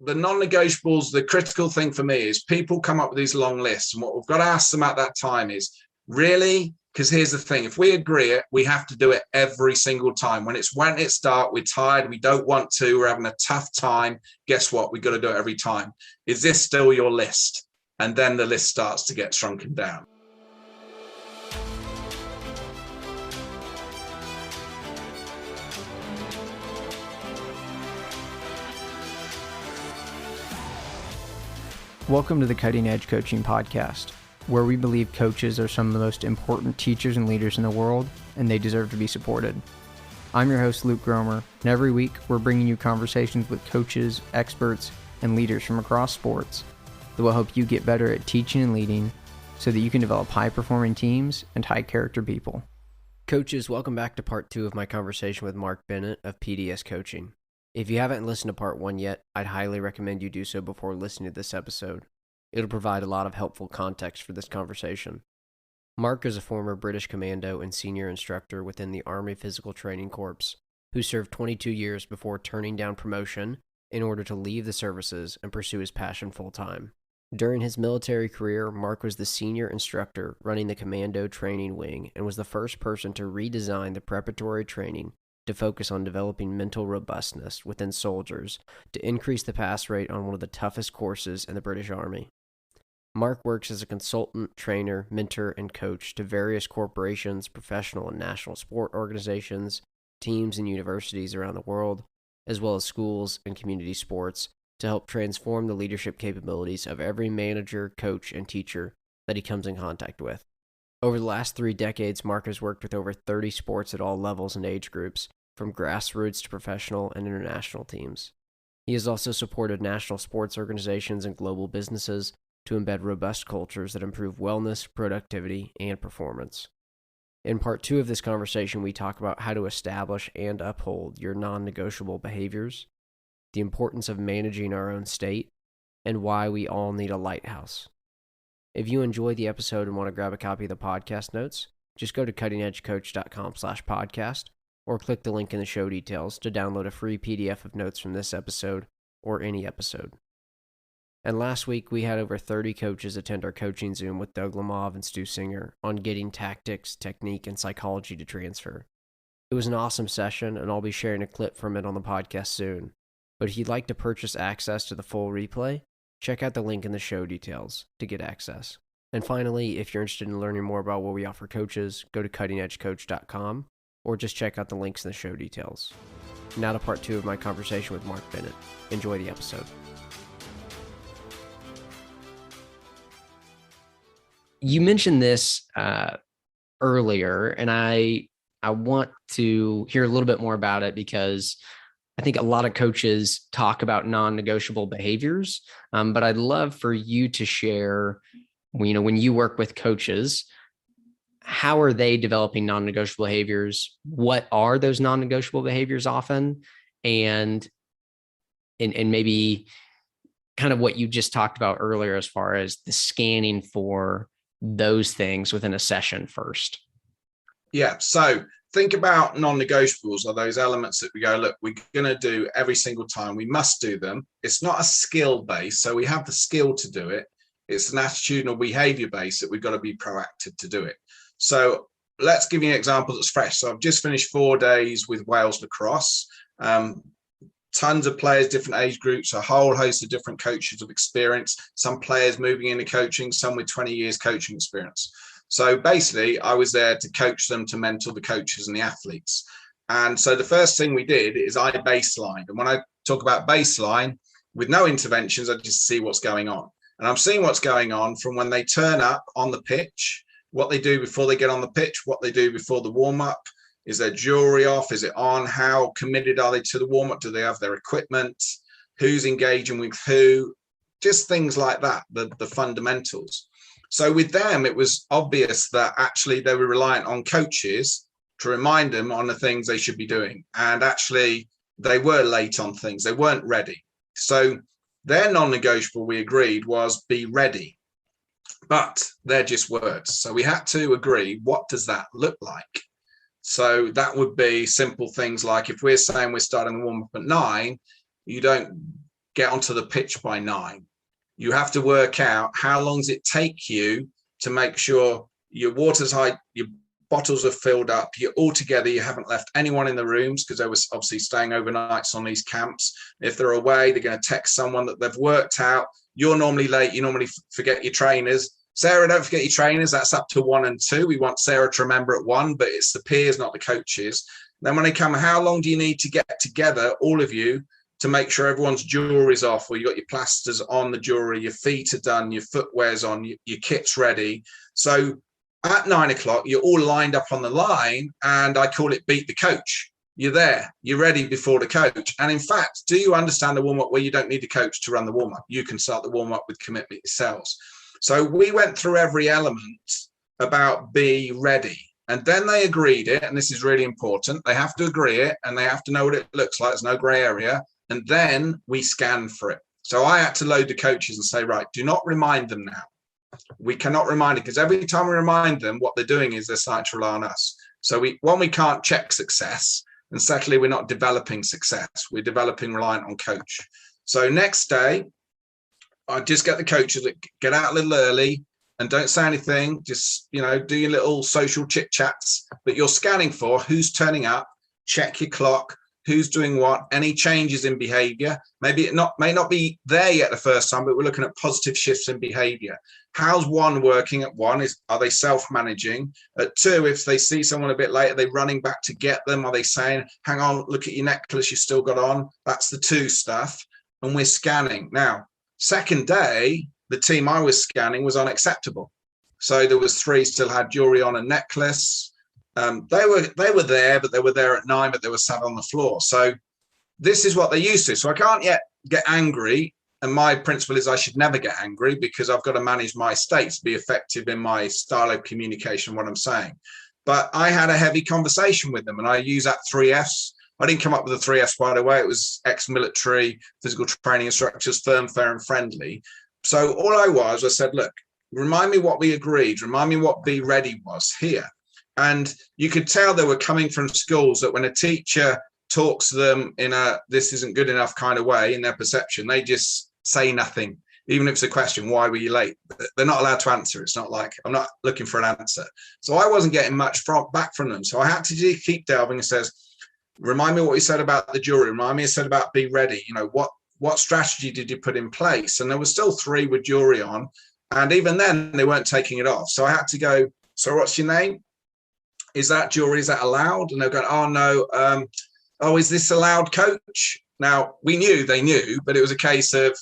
the non-negotiables, the critical thing for me is people come up with these long lists. And what we've got to ask them at that time is, really? Because here's the thing, if we agree it, we have to do it every single time. When it's dark, we're tired, we don't want to, we're having a tough time. Guess what? We've got to do it every time. Is this still your list? And then the list starts to get shrunken down. Welcome to the Cutting Edge Coaching Podcast, where we believe coaches are some of the most important teachers and leaders in the world, and they deserve to be supported. I'm your host, Luke Gromer, and every week we're bringing you conversations with coaches, experts, and leaders from across sports that will help you get better at teaching and leading so that you can develop high-performing teams and high-character people. Coaches, welcome back to part 2 of my conversation with Mark Bennett of PDS Coaching. If you haven't listened to part 1 yet, I'd highly recommend you do so before listening to this episode. It'll provide a lot of helpful context for this conversation. Mark is a former British commando and senior instructor within the Army Physical Training Corps, who served 22 years before turning down promotion in order to leave the services and pursue his passion full-time. During his military career, Mark was the senior instructor running the Commando Training Wing and was the first person to redesign the preparatory training to focus on developing mental robustness within soldiers to increase the pass rate on one of the toughest courses in the British Army. Mark works as a consultant, trainer, mentor, and coach to various corporations, professional and national sport organizations, teams, and universities around the world, as well as schools and community sports, to help transform the leadership capabilities of every manager, coach, and teacher that he comes in contact with. Over the last 3 decades, Mark has worked with over 30 sports at all levels and age groups, from grassroots to professional and international teams. He has also supported national sports organizations and global businesses to embed robust cultures that improve wellness, productivity, and performance. In part 2 of this conversation, we talk about how to establish and uphold your non-negotiable behaviors, the importance of managing our own state, and why we all need a lighthouse. If you enjoy the episode and want to grab a copy of the podcast notes, just go to cuttingedgecoach.com/podcast or click the link in the show details to download a free PDF of notes from this episode or any episode. And last week, we had over 30 coaches attend our coaching Zoom with Doug Lemov and Stu Singer on getting tactics, technique, and psychology to transfer. It was an awesome session, and I'll be sharing a clip from it on the podcast soon. But if you'd like to purchase access to the full replay, check out the link in the show details to get access. And finally, if you're interested in learning more about what we offer coaches, go to cuttingedgecoach.com or just check out the links in the show details. Now to part 2 of my conversation with Mark Bennett. Enjoy the episode. You mentioned this earlier, and I want to hear a little bit more about it because I think a lot of coaches talk about non-negotiable behaviors, but I'd love for you to share, when you work with coaches, how are they developing non-negotiable behaviors? What are those non-negotiable behaviors often? And maybe kind of what you just talked about earlier as far as the scanning for those things within a session first. Yeah, so think about non-negotiables are those elements that we go, look, we're going to do every single time. We must do them. It's not a skill base, so we have the skill to do it. It's an attitudinal behavior base that we've got to be proactive to do it. So let's give you an example that's fresh. So I've just finished 4 days with Wales lacrosse. Tons of players, different age groups, a whole host of different coaches of experience, some players moving into coaching, some with 20 years coaching experience. So basically, I was there to coach them, to mentor the coaches and the athletes. And so the first thing we did is I baselined. And when I talk about baseline, with no interventions, I just see what's going on. And I'm seeing what's going on from when they turn up on the pitch, what they do before they get on the pitch, what they do before the warm-up. Is their jewelry off? Is it on? How committed are they to the warm-up? Do they have their equipment? Who's engaging with who? Just things like that, the fundamentals. So with them, it was obvious that actually they were reliant on coaches to remind them on the things they should be doing. And actually, they were late on things. They weren't ready. So their non-negotiable, we agreed, was be ready. But they're just words. So we had to agree, what does that look like? So that would be simple things like if we're saying we're starting the warm-up at 9, you don't get onto the pitch by 9. You have to work out how long does it take you to make sure your water's high, your bottles are filled up, you're all together, you haven't left anyone in the rooms, because they were obviously staying overnights on these camps. If they're away, they're going to text someone that they've worked out. You're normally late, you normally forget your trainers. Sarah, don't forget your trainers. That's up to 1 and 2. We want Sarah to remember at 1, but it's the peers, not the coaches. Then when they come, how long do you need to get together, all of you, to make sure everyone's jewelry's off, or you got your plasters on the jewelry, your feet are done, your footwear's on, your kit's ready. So at 9 o'clock, you're all lined up on the line, and I call it beat the coach. You're there, you're ready before the coach. And in fact, do you understand the warm-up where you don't need the coach to run the warm-up? You can start the warm-up with commitment yourselves. So we went through every element about be ready. And then they agreed it, and this is really important. They have to agree it, and they have to know what it looks like. There's no gray area. And then we scan for it. So I had to load the coaches and say, right, do not remind them now. We cannot remind it, because every time we remind them, what they're doing is they're starting to rely on us. So we can't check success. And secondly, we're not developing success. We're developing reliant on coach. So next day, I just get the coaches that get out a little early and don't say anything. Just, do your little social chit chats, but you're scanning for who's turning up, check your clock, who's doing what, any changes in behavior. Maybe it may not be there yet the first time, but we're looking at positive shifts in behavior. How's 1 working at 1? Are they self-managing? At 2, if they see someone a bit late, are they running back to get them? Are they saying, hang on, look at your necklace you still got on? That's the 2 stuff. And we're scanning. Now, second day, the team I was scanning was unacceptable. So there was 3 still had jewelry on, a necklace. They were there, but they were there at 9, but they were sat on the floor. So this is what they're used to. So I can't yet get angry. And my principle is I should never get angry, because I've got to manage my state to be effective in my style of communication, what I'm saying. But I had a heavy conversation with them, and I use that 3 Fs. I didn't come up with the 3 Fs right away. It was ex-military, physical training instructors, firm, fair, and friendly. So all I said, look, remind me what we agreed. Remind me what be ready was here. And you could tell they were coming from schools that when a teacher talks to them in a this isn't good enough kind of way, in their perception, they just say nothing. Even if it's a question, why were you late? They're not allowed to answer. It's not like, I'm not looking for an answer. So I wasn't getting much back from them. So I had to keep delving and says, remind me what you said about the jewelry. Remind me what you said about be ready. What strategy did you put in place? And there were still 3 with jewelry on. And even then they weren't taking it off. So I had to go, so what's your name? Is that jewelry? Is that allowed? And they're going, oh no. Is this allowed, coach? Now they knew, but it was a case of,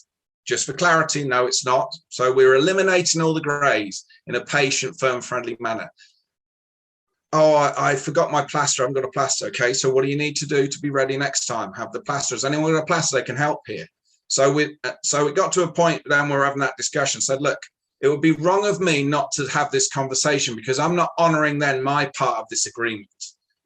just for clarity, no, it's not. So we're eliminating all the grays in a patient, firm, friendly manner. Oh, I forgot my plaster. I haven't got a plaster. Okay, so what do you need to do to be ready next time? Have the plaster. Has anyone got a plaster? They can help here. So it got to a point then we're having that discussion. Said, look, it would be wrong of me not to have this conversation, because I'm not honoring then my part of this agreement,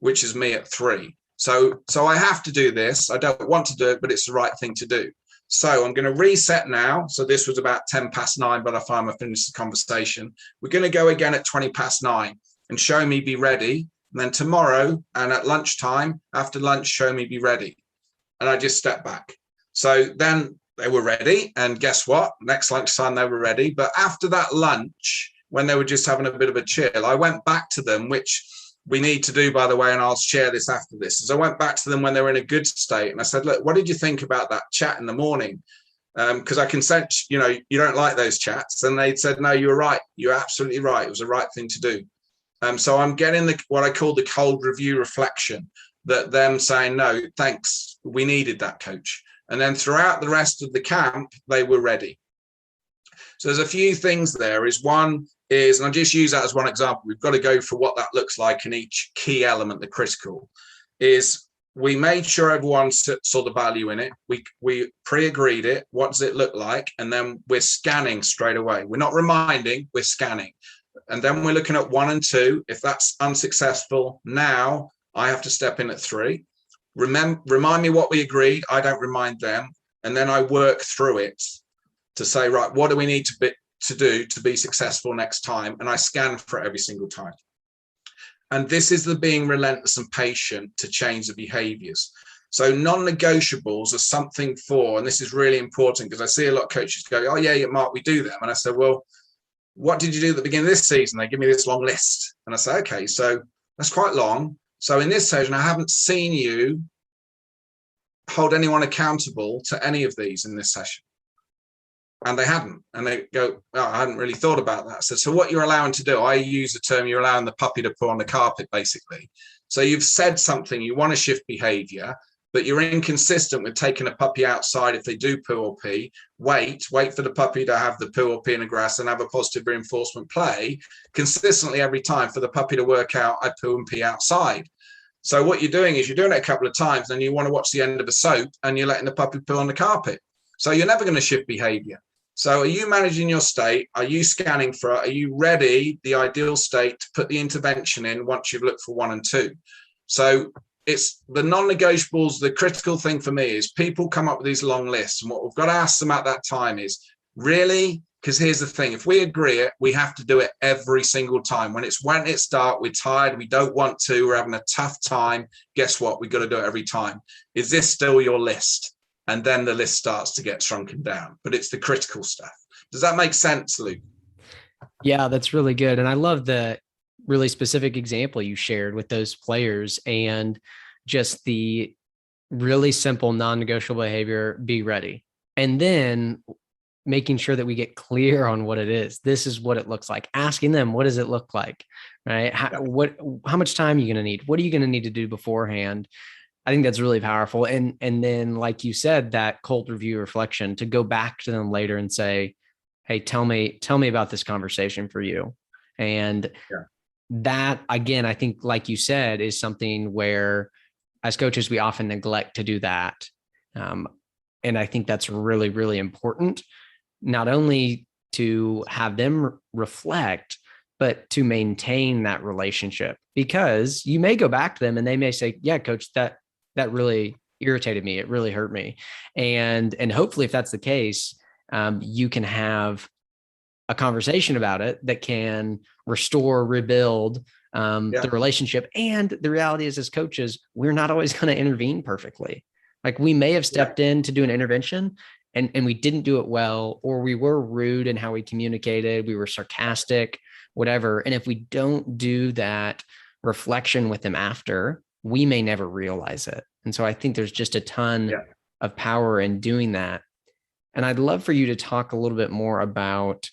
which is me at 3. So I have to do this. I don't want to do it, but it's the right thing to do. So I'm going to reset now. So this was about 10 past 9 by the time I finished the conversation. We're going to go again at 20 past 9 and show me be ready. And then tomorrow and at lunchtime, after lunch, show me be ready. And I just stepped back. So then they were ready. And guess what? Next lunchtime, they were ready. But after that lunch, when they were just having a bit of a chill, I went back to them, which we need to do, by the way, and I'll share this after this. As I went back to them when they were in a good state, and I said, look, what did you think about that chat in the morning? Because I can sense, you don't like those chats. And they said, no, you were right. You're absolutely right. It was the right thing to do. So I'm getting what I call the cold review reflection, that them saying, no, thanks. We needed that, coach. And then throughout the rest of the camp, they were ready. So there's a few things there. One is, and I'll just use that as one example, we've got to go for what that looks like in each key element, the critical, is we made sure everyone saw the value in it. We pre-agreed it. What does it look like? And then we're scanning straight away. We're not reminding, we're scanning. And then we're looking at 1 and 2. If that's unsuccessful, now I have to step in at 3. Remind me what we agreed. I don't remind them. And then I work through it to say, right, what do we need to do to be successful next time? And I scan for it every single time. And this is the being relentless and patient to change the behaviors. So non-negotiables are something for, and this is really important because I see a lot of coaches go, oh yeah, Mark, we do them. And I said, well, what did you do at the beginning of this season? They give me this long list. And I say, okay, so that's quite long. So in this session, I haven't seen you hold anyone accountable to any of these in this session. And they hadn't. And they go, oh, I hadn't really thought about that. So what you're allowing to do, I use the term, you're allowing the puppy to poo on the carpet, basically. So you've said something, you want to shift behavior, but you're inconsistent with taking a puppy outside if they do poo or pee. Wait for the puppy to have the poo or pee in the grass and have a positive reinforcement play consistently every time for the puppy to work out, I poo and pee outside. So what you're doing is you're doing it a couple of times and you want to watch the end of a soap and you're letting the puppy poo on the carpet. So you're never going to shift behavior. So are you managing your state? Are you scanning for it? Are you ready, the ideal state, to put the intervention in once you've looked for 1 and 2? So it's the non-negotiables. The critical thing for me is people come up with these long lists. And what we've got to ask them at that time is, really? Because here's the thing. If we agree it, we have to do it every single time. When it's dark, we're tired, we don't want to, we're having a tough time. Guess what? We've got to do it every time. Is this still your list? And then the list starts to get shrunken down. But it's the critical stuff. Does that make sense, Luke? Yeah, that's really good. And I love the really specific example you shared with those players and just the really simple non-negotiable behavior, be ready. And then making sure that we get clear on what it is. This is what it looks like. Asking them, what does it look like? Right? How much time are you going to need? What are you going to need to do beforehand? I think that's really powerful. And then, like you said, that cold review reflection to go back to them later and say, hey, tell me about this conversation for you. And that, again, I think, like you said, is something where as coaches, we often neglect to do that. And I think that's really, really important, not only to have them reflect, but to maintain that relationship, because you may go back to them and they may say, yeah, coach, that really irritated me. It really hurt me. And hopefully if that's the case, you can have a conversation about it that can restore, rebuild the relationship. And the reality is, as coaches, we're not always going to intervene perfectly. Like we may have stepped in to do an intervention and we didn't do it well, or we were rude in how we communicated, we were sarcastic, whatever. And if we don't do that reflection with them after, we may never realize it. And so I think there's just a ton of power in doing that. And I'd love for you to talk a little bit more about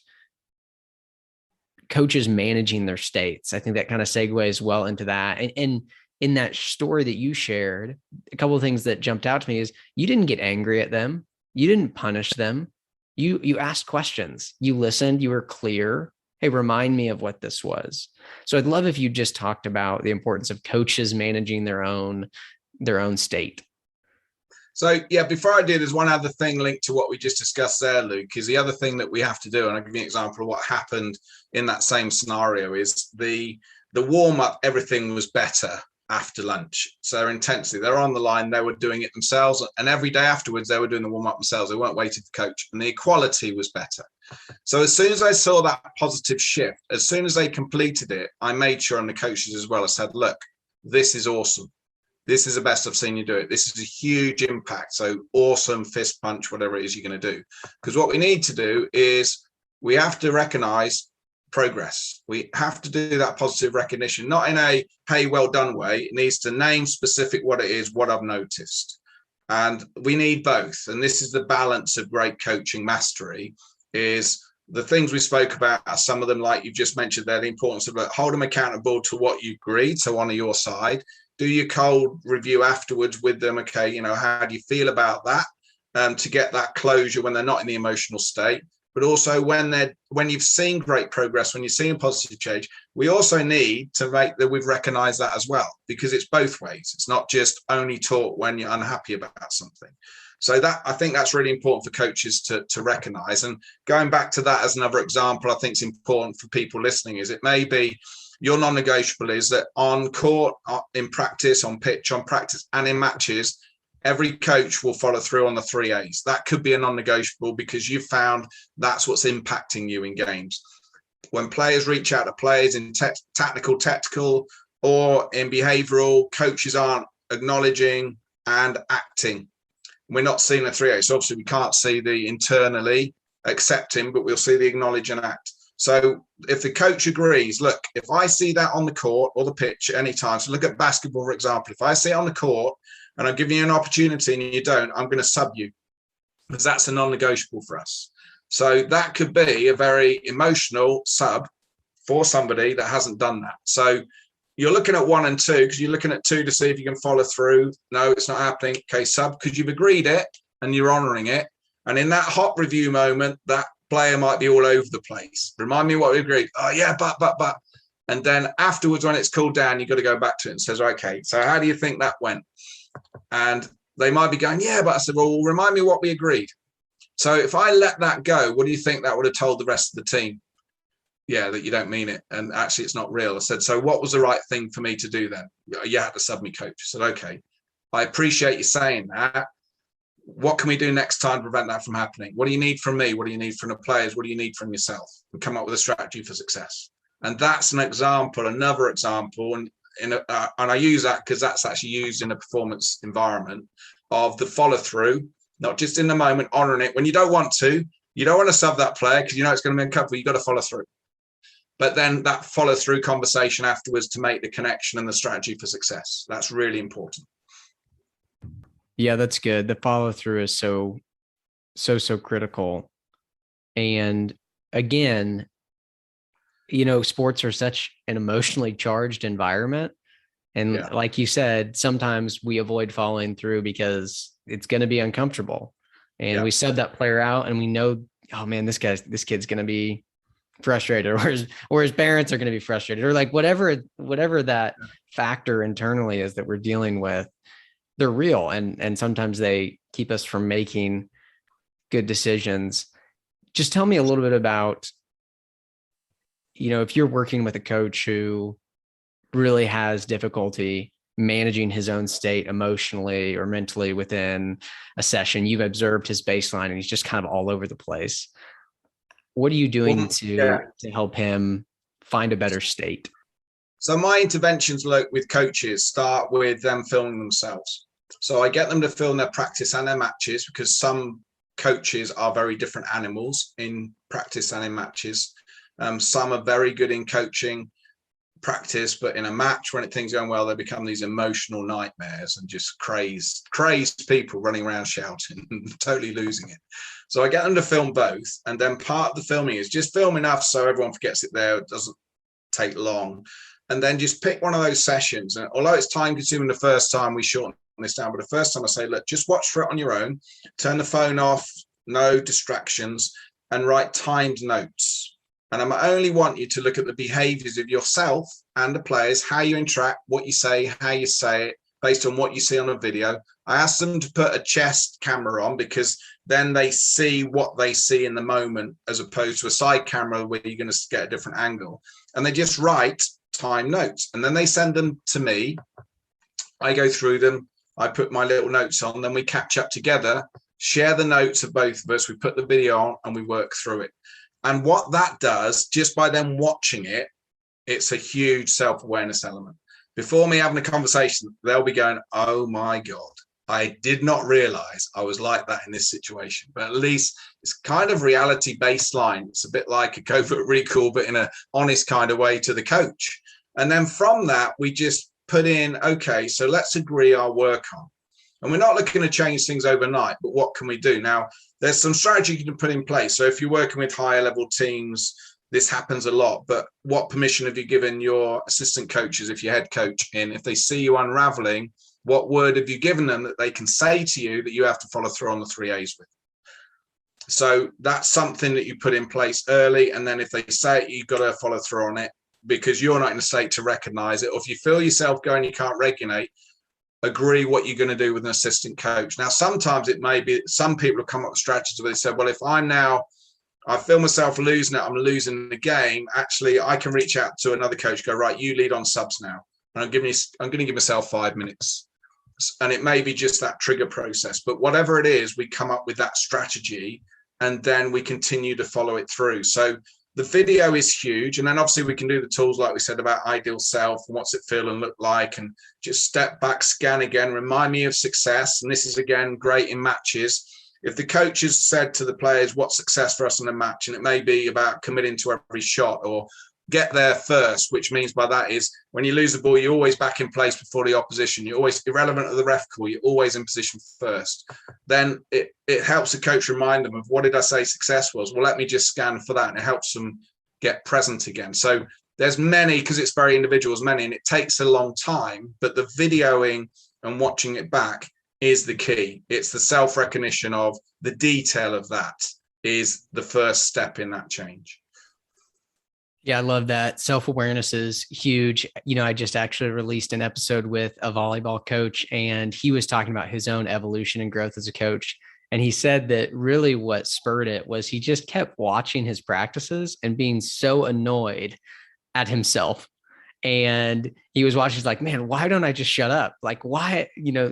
coaches managing their states. I think that kind of segues well into that. And in that story that you shared, a couple of things that jumped out to me is you didn't get angry at them. You didn't punish them. You asked questions. You listened. You were clear. Hey, remind me of what this was. So I'd love if you just talked about the importance of coaches managing their own state. So before I do, there's one other thing linked to what we just discussed there, Luke, is the other thing that we have to do. And I'll give you an example of what happened in that same scenario is the warm-up, everything was better after lunch. So intensely, they're on the line, they were doing it themselves. And every day afterwards, they were doing the warm-up themselves. They weren't waiting for coach. And the equality was better. So as soon as I saw that positive shift, as soon as they completed it, I made sure, and the coaches as well, I said, look, this is awesome. This is the best I've seen you do it. This is a huge impact. So awesome, fist punch, whatever it is you're going to do. Because what we need to do is we have to recognize progress. We have to do that positive recognition, not in a, hey, well done way. It needs to name specific what it is, what I've noticed. And we need both. And this is the balance of great coaching mastery, is the things we spoke about, some of them, like you've just mentioned there, the importance of hold them accountable to what you agreed, so on your side. Do your cold review afterwards with them. Okay, how do you feel about that? To get that closure when they're not in the emotional state. But also when you've seen great progress, when you're seeing positive change, we also need to make that we've recognized that as well, because it's both ways. It's not just only taught when you're unhappy about something. So that, I think that's really important for coaches to recognize. And going back to that as another example, I think it's important for people listening, is it may be your non-negotiable is that on court, in practice, on pitch, on practice, and in matches, every coach will follow through on the 3 A's. That could be a non-negotiable because you've found that's what's impacting you in games. When players reach out to players in tactical, or in behavioral, coaches aren't acknowledging and acting. We're not seeing the 3A. So obviously we can't see the internally accepting, but we'll see the acknowledge and act. So if the coach agrees, look, if I see that on the court or the pitch at any time, so look at basketball, for example, if I see it on the court and I'm giving you an opportunity and you don't, I'm going to sub you, because that's a non-negotiable for us. So that could be a very emotional sub for somebody that hasn't done that. So you're looking at 1 and 2, because you're looking at 2 to see if you can follow through. No, it's not happening. Okay, sub, because you've agreed it and you're honoring it. And in that hot review moment, that player might be all over the place. Remind me what we agreed. Oh yeah, but. And then afterwards, when it's cooled down, you've got to go back to it and says, okay, so how do you think that went? And they might be going, yeah, but I said, well, remind me what we agreed. So if I let that go, what do you think that would have told the rest of the team? Yeah, that you don't mean it. And actually it's not real. I said, so what was the right thing for me to do then? You had to sub me, coach. I said, okay, I appreciate you saying that. What can we do next time to prevent that from happening? What do you need from me? What do you need from the players? What do you need from yourself? And come up with a strategy for success. And that's an example, another example. And I use that because that's actually used in a performance environment of the follow through, not just in the moment, honoring it. When you don't want to sub that player because you know it's going to be uncomfortable. You've got to follow through. But then that follow through conversation afterwards to make the connection and the strategy for success. That's really important. Yeah, that's good. The follow through is so critical. And again, sports are such an emotionally charged environment. And like you said, sometimes we avoid following through because it's going to be uncomfortable. And we sub that player out and we know, oh man, this kid's going to be frustrated, or his parents are going to be frustrated, or like whatever that factor internally is that we're dealing with. They're real. And sometimes they keep us from making good decisions. Just tell me a little bit about, if you're working with a coach who really has difficulty managing his own state emotionally or mentally within a session, you've observed his baseline and he's just kind of all over the place. What are you doing to help him find a better state? So my interventions with coaches start with them filming themselves. So I get them to film their practice and their matches, because some coaches are very different animals in practice and in matches. Some are very good in coaching practice, but in a match, when things are going well, they become these emotional nightmares and just crazed people running around shouting and totally losing it. So I get them to film both. And then part of the filming is just film enough so everyone forgets it there. It doesn't take long. And then just pick one of those sessions. And although it's time consuming the first time, we shorten this down. But the first time I say, look, just watch for it on your own, turn the phone off, no distractions, and write timed notes. And I only want you to look at the behaviors of yourself and the players, how you interact, what you say, how you say it, based on what you see on a video. I asked them to put a chest camera on, because then they see what they see in the moment, as opposed to a side camera where you're going to get a different angle. And they just write time notes, and then they send them to me. I go through them. I put my little notes on, then we catch up together, share the notes of both of us. We put the video on and we work through it. And what that does, just by them watching it, it's a huge self-awareness element. Before me having a conversation, they'll be going, oh my God, I did not realize I was like that in this situation. But at least it's kind of reality baseline. It's a bit like a covert recall, but in an honest kind of way to the coach. And then from that, we just put in, okay, so let's agree our work on. And we're not looking to change things overnight, but what can we do? Now, there's some strategy you can put in place. So if you're working with higher level teams, this happens a lot, but what permission have you given your assistant coaches, if you're head coach in, if they see you unraveling, what word have you given them that they can say to you that you have to follow through on the 3As with? So that's something that you put in place early. And then if they say it, you've got to follow through on it, because you're not in a state to recognize it. Or if you feel yourself going, you can't regulate, agree what you're going to do with an assistant coach. Now, sometimes it may be, some people have come up with strategies where they said, well, if I feel myself losing it, I'm losing the game. Actually, I can reach out to another coach, go, right, you lead on subs now. And I'm going to give myself 5 minutes. And it may be just that trigger process, but whatever it is, we come up with that strategy and then we continue to follow it through. So the video is huge. And then obviously we can do the tools like we said about ideal self and what's it feel and look like, and just step back, scan again, remind me of success. And this is again great in matches. If the coach has said to the players what's success for us in a match, and it may be about committing to every shot or get there first, which means by that is when you lose the ball, you're always back in place before the opposition. You're always, irrelevant of the ref call, you're always in position first. Then it helps the coach remind them of, what did I say success was? Well, let me just scan for that. And it helps them get present again. So there's many, because it's very individual, many, and it takes a long time, but the videoing and watching it back is the key. It's the self-recognition of the detail of that is the first step in that change. Yeah, I love that. Self-awareness is huge. I just actually released an episode with a volleyball coach, and he was talking about his own evolution and growth as a coach. And he said that really what spurred it was he just kept watching his practices and being so annoyed at himself. And he was watching, he's like, man, why don't I just shut up? Like, why,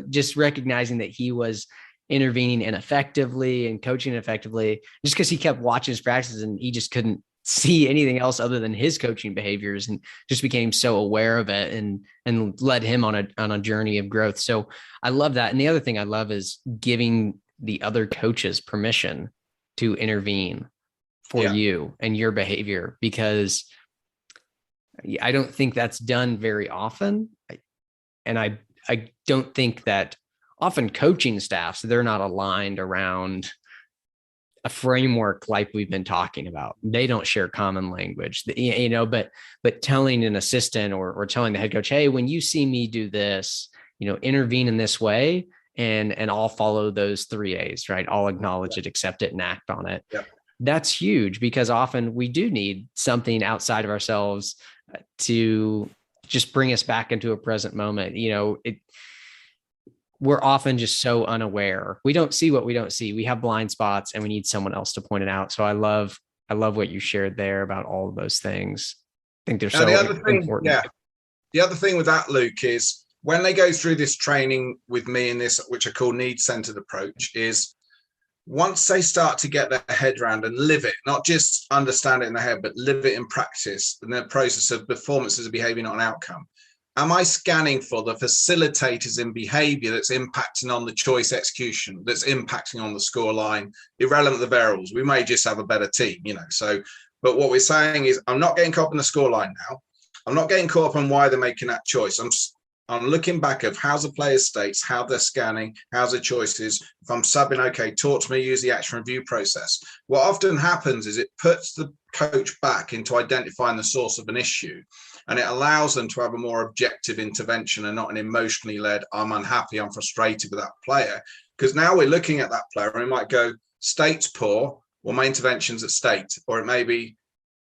just recognizing that he was intervening ineffectively and coaching effectively just because he kept watching his practices and he just couldn't see anything else other than his coaching behaviors, and just became so aware of it and led him on a journey of growth. So I love that. And the other thing I love is giving the other coaches permission to intervene for you and your behavior, because I don't think that's done very often. And I don't think that often coaching staffs, they're not aligned around a framework like we've been talking about. They don't share common language, but telling an assistant or telling the head coach, hey, when you see me do this, intervene in this way, and I'll follow those 3 A's, right? I'll acknowledge it, accept it, and act on it. Yeah. That's huge, because often we do need something outside of ourselves to just bring us back into a present moment. We're often just so unaware. We don't see what we don't see. We have blind spots, and we need someone else to point it out. So I love what you shared there about all of those things. I think they're so important. Yeah. The other thing with that, Luke, is when they go through this training with me in this, which I call need-centered approach, is once they start to get their head around and live it, not just understand it in their head, but live it in practice, in the process of performance as a behavior, not an outcome. Am I scanning for the facilitators in behavior that's impacting on the choice execution, that's impacting on the score line, irrelevant of the variables? We may just have a better team, So, but what we're saying is, I'm not getting caught up in the score line now. I'm not getting caught up on why they're making that choice. I'm looking back of how's the player's states, how they're scanning, how's the choices. If I'm subbing, okay, talk to me, use the action review process. What often happens is it puts the coach back into identifying the source of an issue, and it allows them to have a more objective intervention and not an emotionally led, I'm unhappy, I'm frustrated with that player. Because now we're looking at that player and we might go, state's poor, well, my intervention's at state. Or it may be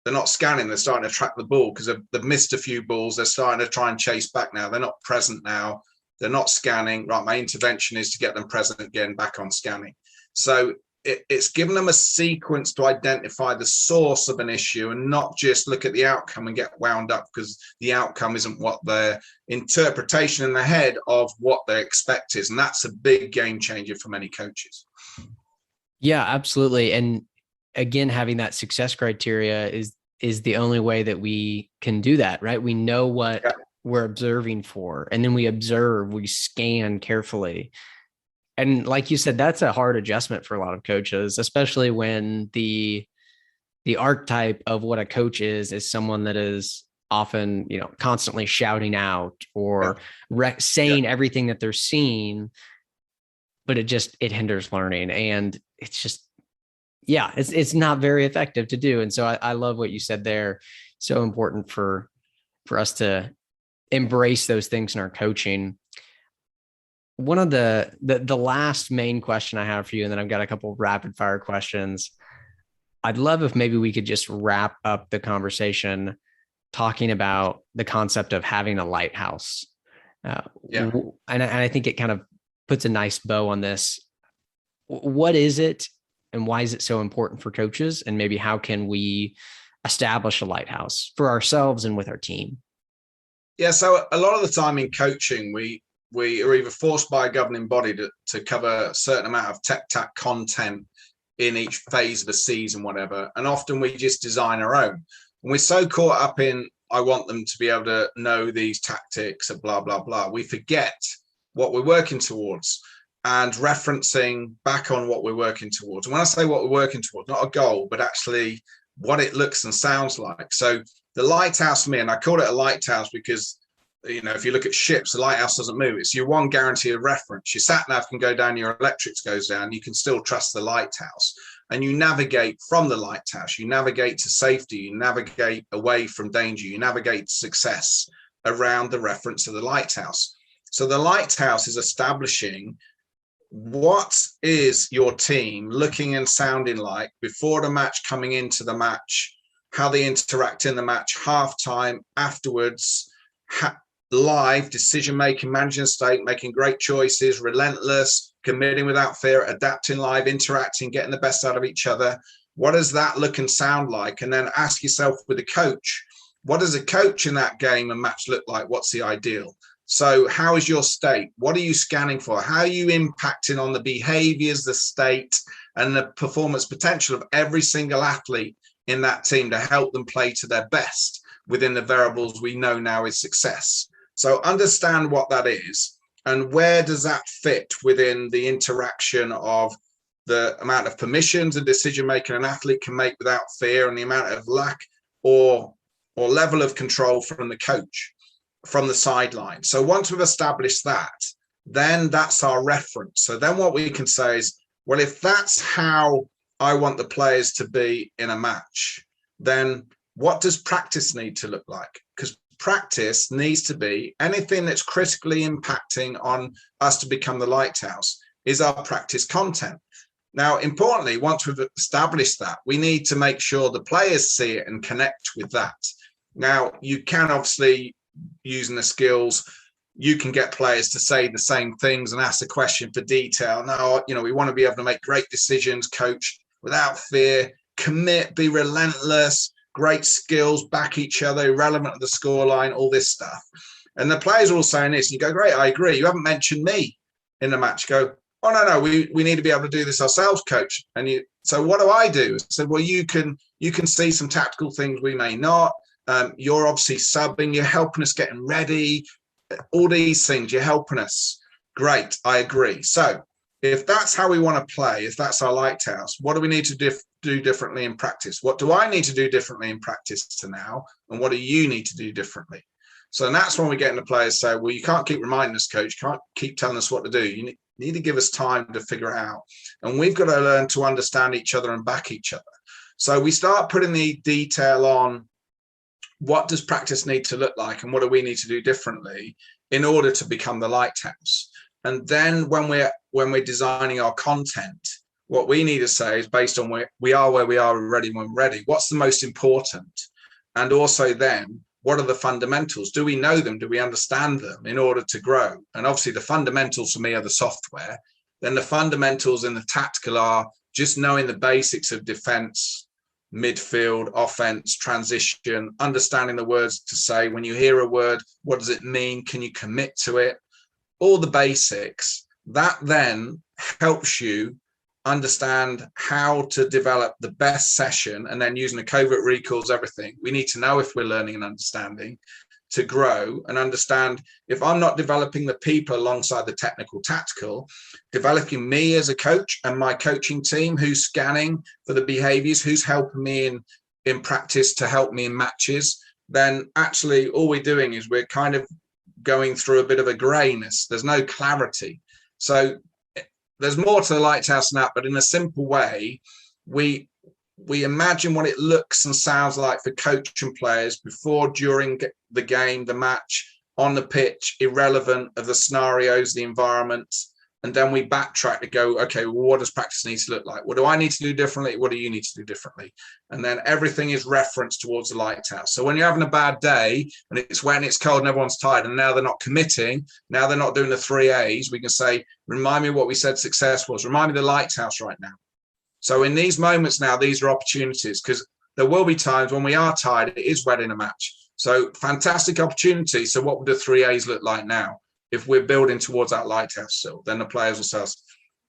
they're not scanning, they're starting to track the ball because they've missed a few balls, they're starting to try and chase back now, they're not present now, they're not scanning, right, my intervention is to get them present again, back on scanning. So it's given them a sequence to identify the source of an issue and not just look at the outcome and get wound up because the outcome isn't what their interpretation in their head of what they expect is. And that's a big game changer for many coaches. Yeah, absolutely. And again, having that success criteria is the only way that we can do that, right? We know what we're observing for, and then we observe, we scan carefully. And like you said, that's a hard adjustment for a lot of coaches, especially when the archetype of what a coach is someone that is often, constantly shouting out or saying everything that they're seeing, but it hinders learning. And it's just, it's not very effective to do. And so I love what you said there. So important for us to embrace those things in our coaching. One of the last main question I have for you, and then I've got a couple of rapid fire questions. I'd love if maybe we could just wrap up the conversation talking about the concept of having a lighthouse. And I think it kind of puts a nice bow on this. What is it, and why is it so important for coaches? And maybe how can we establish a lighthouse for ourselves and with our team? Yeah, so a lot of the time in coaching, we are either forced by a governing body to cover a certain amount of tech content in each phase of the season, whatever. And often we just design our own. And we're so caught up in, I want them to be able to know these tactics and blah, blah, blah. We forget what we're working towards and referencing back on what we're working towards. And when I say what we're working towards, not a goal, but actually what it looks and sounds like. So the lighthouse for me, and I call it a lighthouse because, you know, if you look at ships, the lighthouse doesn't move. It's your one guarantee of reference. Your sat nav can go down, your electrics goes down. You can still trust the lighthouse, and you navigate from the lighthouse. You navigate to safety. You navigate away from danger. You navigate to success around the reference of the lighthouse. So the lighthouse is establishing what is your team looking and sounding like before the match, coming into the match, how they interact in the match, halftime, afterwards, live decision-making, managing state, making great choices, relentless, committing without fear, adapting live, interacting, getting the best out of each other. What does that look and sound like? And then ask yourself with a coach, what does a coach in that game and match look like? What's the ideal? So how is your state? What are you scanning for? How are you impacting on the behaviors, the state, and the performance potential of every single athlete in that team to help them play to their best within the variables we know now is success? So understand what that is and where does that fit within the interaction of the amount of permissions and decision making an athlete can make without fear, and the amount of lack or level of control from the coach from the sideline. So once we've established that, then that's our reference. So then what we can say is, well, if that's how I want the players to be in a match, then what does practice need to look like? Because practice needs to be anything that's critically impacting on us to become the lighthouse is our practice content. Now, importantly, once we've established that, we need to make sure the players see it and connect with that. Now, you can obviously, using the skills, you can get players to say the same things and ask the question for detail. Now, you know, we want to be able to make great decisions, coach without fear, commit, be relentless, great skills, back each other, irrelevant of the scoreline, all this stuff. And the players are all saying this. And you go, great, I agree. You haven't mentioned me in the match. You go, oh, no, we need to be able to do this ourselves, coach. And so what do? I said, well, you can see some tactical things we may not. You're obviously subbing, you're helping us getting ready, all these things, you're helping us. Great, I agree. So if that's how we want to play, if that's our lighthouse, what do we need to do differently in practice? What do I need to do differently in practice to now? And what do you need to do differently? So that's when we get into players say, well, you can't keep reminding us, coach, you can't keep telling us what to do. You need to give us time to figure it out. And we've got to learn to understand each other and back each other. So we start putting the detail on what does practice need to look like and what do we need to do differently in order to become the lighthouse. And then when we're designing our content, what we need to say is based on where we are ready when we're ready. What's the most important? And also then, what are the fundamentals? Do we know them? Do we understand them in order to grow? And obviously the fundamentals for me are the software. Then the fundamentals in the tactical are just knowing the basics of defense, midfield, offense, transition, understanding the words to say. When you hear a word, what does it mean? Can you commit to it? All the basics. That then helps you understand how to develop the best session, and then using the covert recalls, everything. We need to know if we're learning and understanding to grow and understand. If I'm not developing the people alongside the technical tactical, developing me as a coach and my coaching team who's scanning for the behaviors, who's helping me in practice to help me in matches, then actually all we're doing is we're kind of going through a bit of a grayness. There's no clarity. So there's more to the lighthouse than that, but in a simple way, we imagine what it looks and sounds like for coach and players before, during the game, the match, on the pitch, irrelevant of the scenarios, the environment. And then we backtrack to go, okay, well, what does practice need to look like? What do I need to do differently? What do you need to do differently? And then everything is referenced towards the lighthouse. So when you're having a bad day and it's wet and it's cold and everyone's tired and now they're not committing, now they're not doing the 3 A's, we can say, remind me what we said success was. Remind me the lighthouse right now. So in these moments now, these are opportunities, because there will be times when we are tired, it is wet in a match. So fantastic opportunity. So what would the 3 A's look like now? If we're building towards that lighthouse still, then the players will say,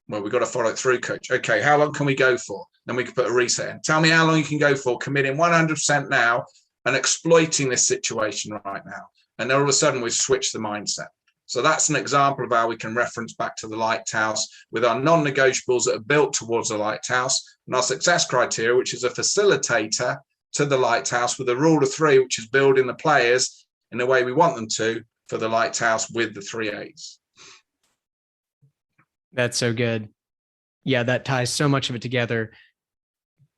Well, we've got to follow it through, coach. Okay, how long can we go for? Then we can put a reset in. Tell me how long you can go for, committing 100% now and exploiting this situation right now. And then all of a sudden we've switched the mindset. So that's an example of how we can reference back to the lighthouse with our non-negotiables that are built towards the lighthouse, and our success criteria, which is a facilitator to the lighthouse, with a rule of three, which is building the players in the way we want them to for the lighthouse with the 3 A's. That's so good. Yeah, that ties so much of it together.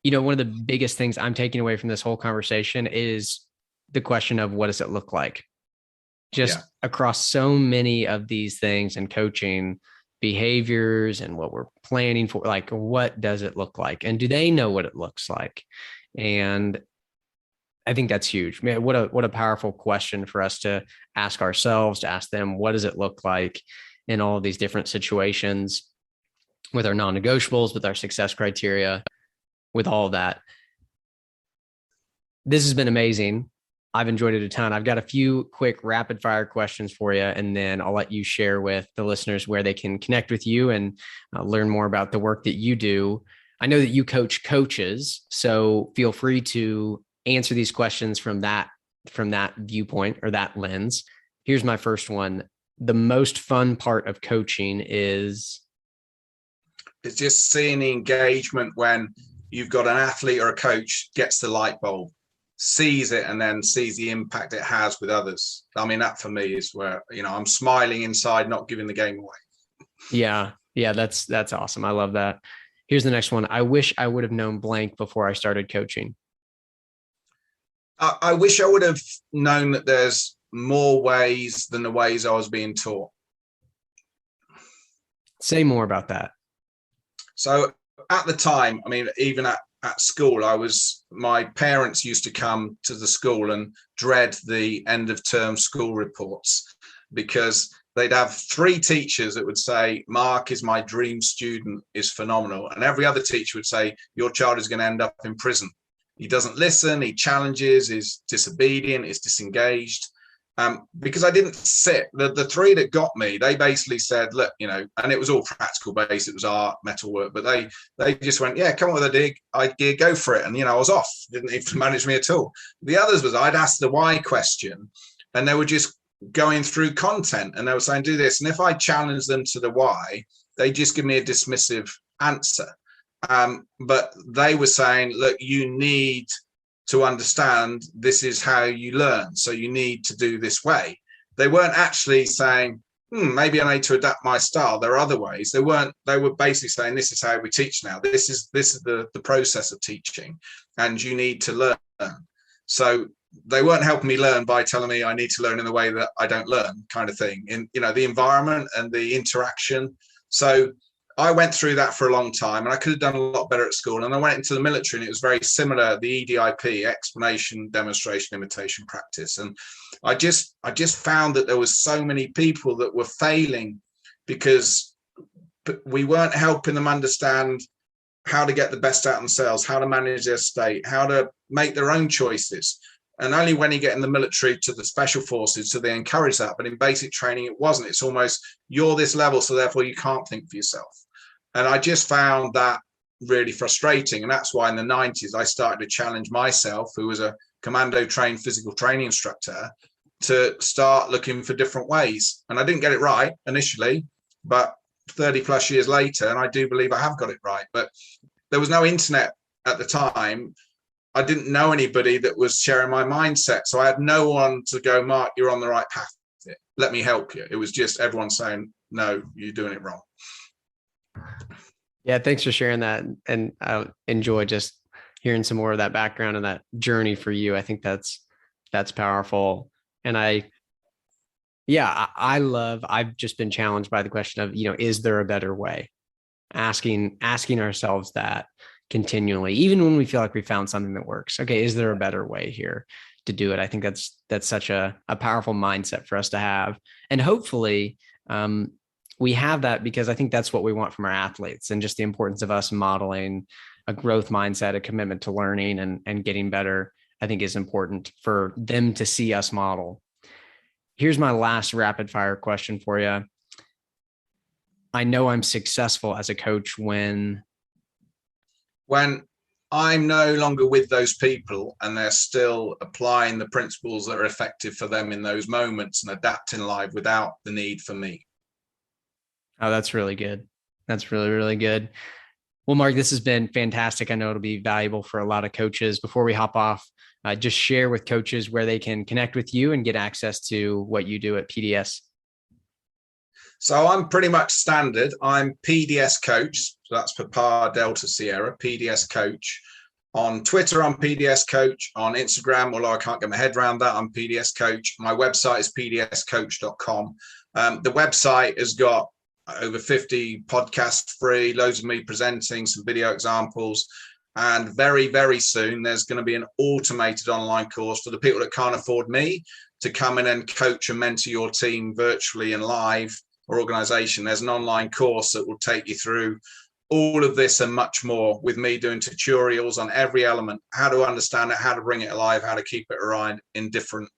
One of the biggest things I'm taking away from this whole conversation is the question of what does it look like? Just across so many of these things and coaching behaviors and what we're planning for, like, what does it look like? And do they know what it looks like? And I think that's huge. Man, what a powerful question for us to ask ourselves, to ask them, what does it look like in all of these different situations with our non-negotiables, with our success criteria, with all of that. This has been amazing. I've enjoyed it a ton. I've got a few quick rapid fire questions for you, and then I'll let you share with the listeners where they can connect with you and learn more about the work that you do. I know that you coach coaches, so feel free to answer these questions from that viewpoint or that lens. Here's my first one. The most fun part of coaching is? It's just seeing the engagement when you've got an athlete or a coach gets the light bulb, sees it, and then sees the impact it has with others. I mean, that for me is where, I'm smiling inside, not giving the game away. Yeah. That's awesome. I love that. Here's the next one. I wish I would have known blank before I started coaching. I wish I would have known that there's more ways than the ways I was being taught. Say more about that. So at the time, I mean, even at school, my parents used to come to the school and dread the end of term school reports, because they'd have 3 teachers that would say, Mark is my dream student, is phenomenal. And every other teacher would say, your child is going to end up in prison. He doesn't listen, he challenges, is disobedient, is disengaged. Because I didn't sit, the 3 that got me, they basically said, look, and it was all practical based, it was art, metalwork, but they just went, yeah, come on with a idea, go for it. And, I was off, didn't even manage me at all. The others was, I'd ask the why question, and they were just going through content, and they were saying, do this. And if I challenge them to the why, they just give me a dismissive answer. But they were saying, look, you need to understand this is how you learn, so you need to do this way. They weren't actually saying, maybe I need to adapt my style, there are other ways. They were basically saying, this is how we teach now, this is the process of teaching, and you need to learn. So they weren't helping me learn by telling me I need to learn in the way that I don't learn, kind of thing, in the environment and the interaction. So I went through that for a long time, and I could have done a lot better at school. And I went into the military, and it was very similar, the EDIP, explanation, demonstration, imitation, practice. And I just found that there was so many people that were failing because we weren't helping them understand how to get the best out of themselves, how to manage their state, how to make their own choices. And only when you get in the military to the special forces do they encourage that. But in basic training, it wasn't. It's almost, you're this level, so therefore you can't think for yourself. And I just found that really frustrating. And that's why in the 90s, I started to challenge myself, who was a commando trained physical training instructor, to start looking for different ways. And I didn't get it right initially, but 30 plus years later, and I do believe I have got it right. But there was no internet at the time. I didn't know anybody that was sharing my mindset. So I had no one to go, Mark, you're on the right path. Let me help you. It was just everyone saying, no, you're doing it wrong. Yeah, thanks for sharing that. And I enjoy just hearing some more of that background and that journey for you. I think that's powerful. And I've just been challenged by the question of, is there a better way? Asking ourselves that continually, even when we feel like we found something that works. Okay, is there a better way here to do it? I think that's such a powerful mindset for us to have. And hopefully we have that, because I think that's what we want from our athletes, and just the importance of us modeling a growth mindset, a commitment to learning and getting better, I think is important for them to see us model. Here's my last rapid fire question for you. I know I'm successful as a coach when I'm no longer with those people and they're still applying the principles that are effective for them in those moments and adapting live without the need for me. Oh, that's really good. That's really, really good. Well, Mark, this has been fantastic. I know it'll be valuable for a lot of coaches. Before we hop off, just share with coaches where they can connect with you and get access to what you do at PDS. So I'm pretty much standard. I'm PDS Coach. So that's Papa Delta Sierra, PDS Coach. On Twitter, I'm PDS Coach. On Instagram, although I can't get my head around that, I'm PDS Coach. My website is pdscoach.com. The website has got over 50 podcasts free, loads of me presenting, some video examples. And very, very soon, there's going to be an automated online course for the people that can't afford me to come in and coach and mentor your team virtually and live or organization. There's an online course that will take you through all of this and much more, with me doing tutorials on every element, how to understand it, how to bring it alive, how to keep it around in different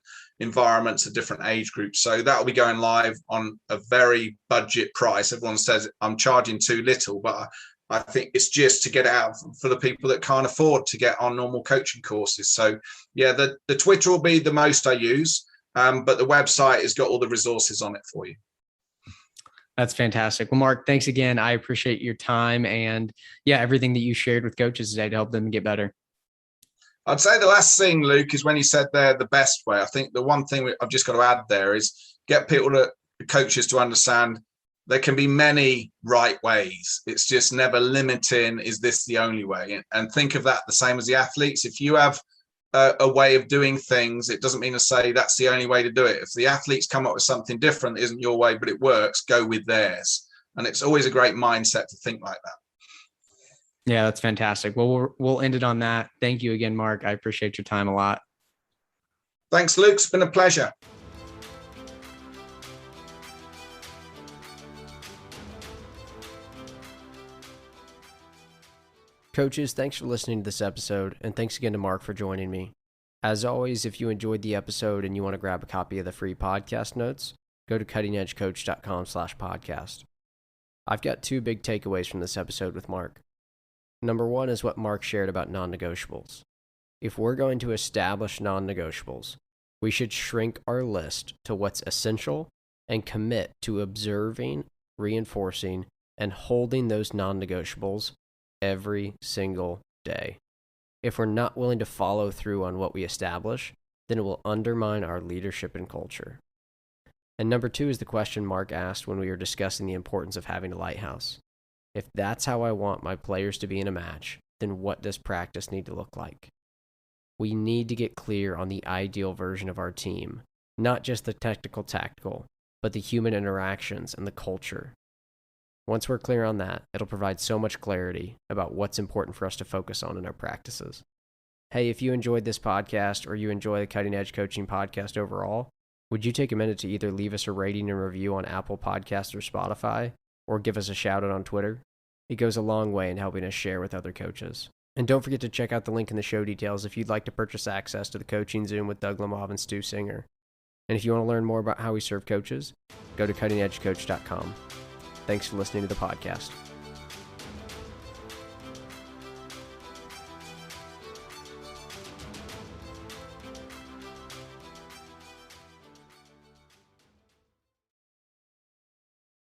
environments at different age groups. So that'll be going live on a very budget price. Everyone says I'm charging too little, but I think it's just to get it out for the people that can't afford to get on normal coaching courses. So yeah, the Twitter will be the most I use, but the website has got all the resources on it for you. That's fantastic. Well, Mark, thanks again. I appreciate your time and everything that you shared with coaches today to help them get better. I'd say the last thing, Luke, is when you said they're the best way. I think the one thing I've just got to add there is get coaches to understand there can be many right ways. It's just never limiting, is this the only way? And think of that the same as the athletes. If you have a way of doing things, it doesn't mean to say that's the only way to do it. If the athletes come up with something different that isn't your way, but it works, go with theirs. And it's always a great mindset to think like that. Yeah, that's fantastic. Well, we'll end it on that. Thank you again, Mark. I appreciate your time a lot. Thanks, Luke. It's been a pleasure. Coaches, thanks for listening to this episode, and thanks again to Mark for joining me. As always, if you enjoyed the episode and you want to grab a copy of the free podcast notes, go to cuttingedgecoach.com/podcast. I've got 2 big takeaways from this episode with Mark. Number 1 is what Mark shared about non-negotiables. If we're going to establish non-negotiables, we should shrink our list to what's essential and commit to observing, reinforcing, and holding those non-negotiables every single day. If we're not willing to follow through on what we establish, then it will undermine our leadership and culture. And number 2 is the question Mark asked when we were discussing the importance of having a lighthouse. If that's how I want my players to be in a match, then what does practice need to look like? We need to get clear on the ideal version of our team, not just the technical tactical, but the human interactions and the culture. Once we're clear on that, it'll provide so much clarity about what's important for us to focus on in our practices. Hey, if you enjoyed this podcast or you enjoy the Cutting Edge Coaching podcast overall, would you take a minute to either leave us a rating and review on Apple Podcasts or Spotify, or give us a shout out on Twitter? It goes a long way in helping us share with other coaches. And don't forget to check out the link in the show details if you'd like to purchase access to the Coaching Zoom with Doug Lemov and Stu Singer. And if you want to learn more about how we serve coaches, go to cuttingedgecoach.com. Thanks for listening to the podcast.